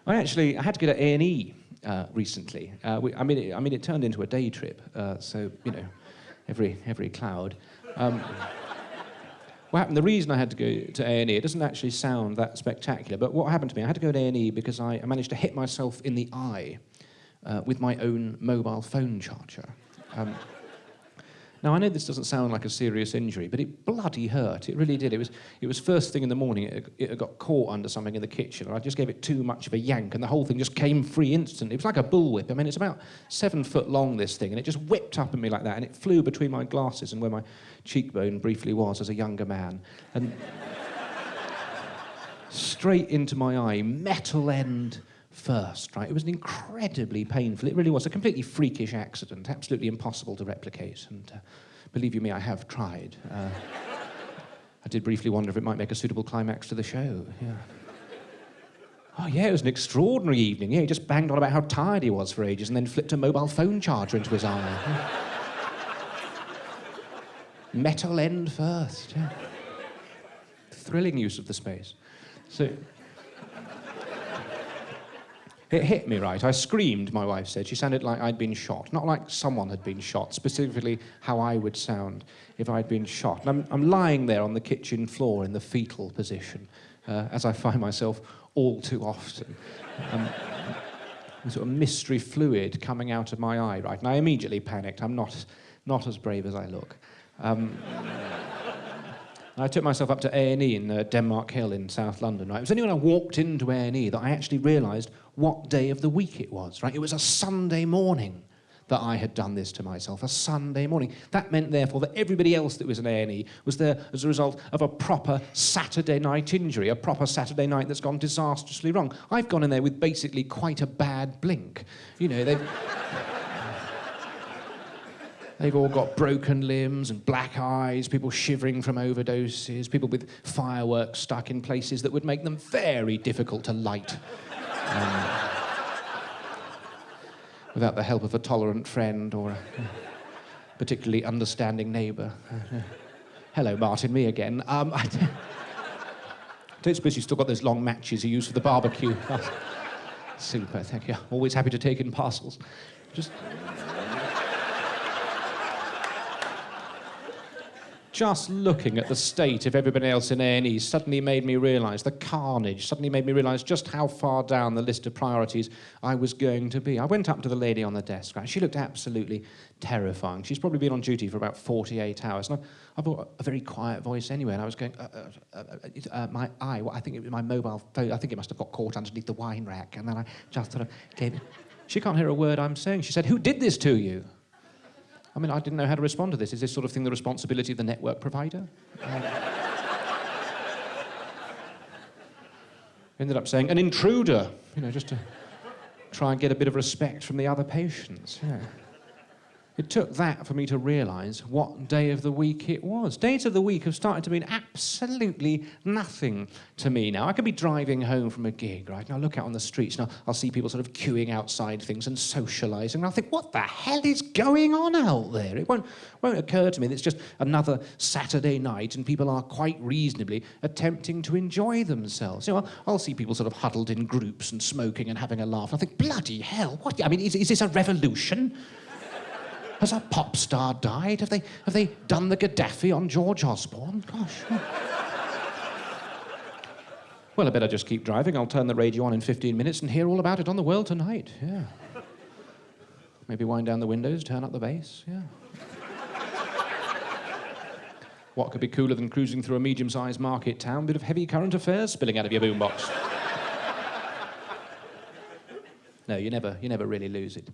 I had to go to A&E recently. It turned into a day trip, so, you know, every cloud. What happened, the reason I had to go to A&E, it doesn't actually sound that spectacular, but what happened to me, I had to go to A&E because I managed to hit myself in the eye with my own mobile phone charger. Now, I know this doesn't sound like a serious injury, but it bloody hurt. It really did. It was first thing in the morning. It got caught under something in the kitchen, and I just gave it too much of a yank, and the whole thing just came free instantly. It was like a bullwhip. I mean, it's about 7 foot long, this thing, and it just whipped up at me like that, and it flew between my glasses and where my cheekbone briefly was as a younger man. And straight into my eye, metal end first, right? It was incredibly painful. It really was a completely freakish accident, absolutely impossible to replicate. And believe you me, I have tried. I did briefly wonder if it might make a suitable climax to the show. Yeah. Oh yeah, it was an extraordinary evening. Yeah, he just banged on about how tired he was for ages and then flipped a mobile phone charger into his eye. Yeah. Metal end first. Yeah. Thrilling use of the space. So. It hit me, right? I screamed, my wife said. She sounded like I'd been shot. Not like someone had been shot, specifically how I would sound if I'd been shot. And I'm lying there on the kitchen floor in the fetal position, as I find myself all too often. A sort of mystery fluid coming out of my eye, right? And I immediately panicked. I'm not as brave as I look. I took myself up to A&E in Denmark Hill in South London, right? It was only when I walked into A&E that I actually realised what day of the week it was, right? It was a Sunday morning that I had done this to myself, a Sunday morning. That meant, therefore, that everybody else that was in A&E was there as a result of a proper Saturday night injury, a proper Saturday night that's gone disastrously wrong. I've gone in there with basically quite a bad blink. You know, They've all got broken limbs and black eyes, people shivering from overdoses, people with fireworks stuck in places that would make them very difficult to light. Without the help of a tolerant friend or a particularly understanding neighbour. Hello, Martin, me again. I don't suppose you've still got those long matches you use for the barbecue. Oh, super, thank you. Always happy to take in parcels. Just looking at the state of everybody else in A&E suddenly made me realise the carnage, suddenly made me realise just how far down the list of priorities I was going to be. I went up to the lady on the desk, right? She looked absolutely terrifying. She's probably been on duty for about 48 hours. And I've got a very quiet voice anyway, and I was going, my eye, I think it was my mobile phone, I think it must have got caught underneath the wine rack. And then I just sort of gave it. She can't hear a word I'm saying. She said, "Who did this to you?" I mean, I didn't know how to respond to this. Is this sort of thing the responsibility of the network provider? Ended up saying, "An intruder," you know, just to try and get a bit of respect from the other patients. Yeah. It took that for me to realise what day of the week it was. Days of the week have started to mean absolutely nothing to me now. I could be driving home from a gig, right, and I'll look out on the streets and I'll see people sort of queuing outside things and socialising, and I'll think, what the hell is going on out there? It won't occur to me that it's just another Saturday night and people are quite reasonably attempting to enjoy themselves. You know, I'll see people sort of huddled in groups and smoking and having a laugh. I think, bloody hell, what? I mean, is this a revolution? Has a pop star died? Have they done the Gaddafi on George Osborne? Gosh. Well, I better just keep driving. I'll turn the radio on in 15 minutes and hear all about it on The World Tonight. Yeah. Maybe wind down the windows, turn up the bass. Yeah. What could be cooler than cruising through a medium-sized market town? Bit of heavy current affairs spilling out of your boombox. No, you never really lose it.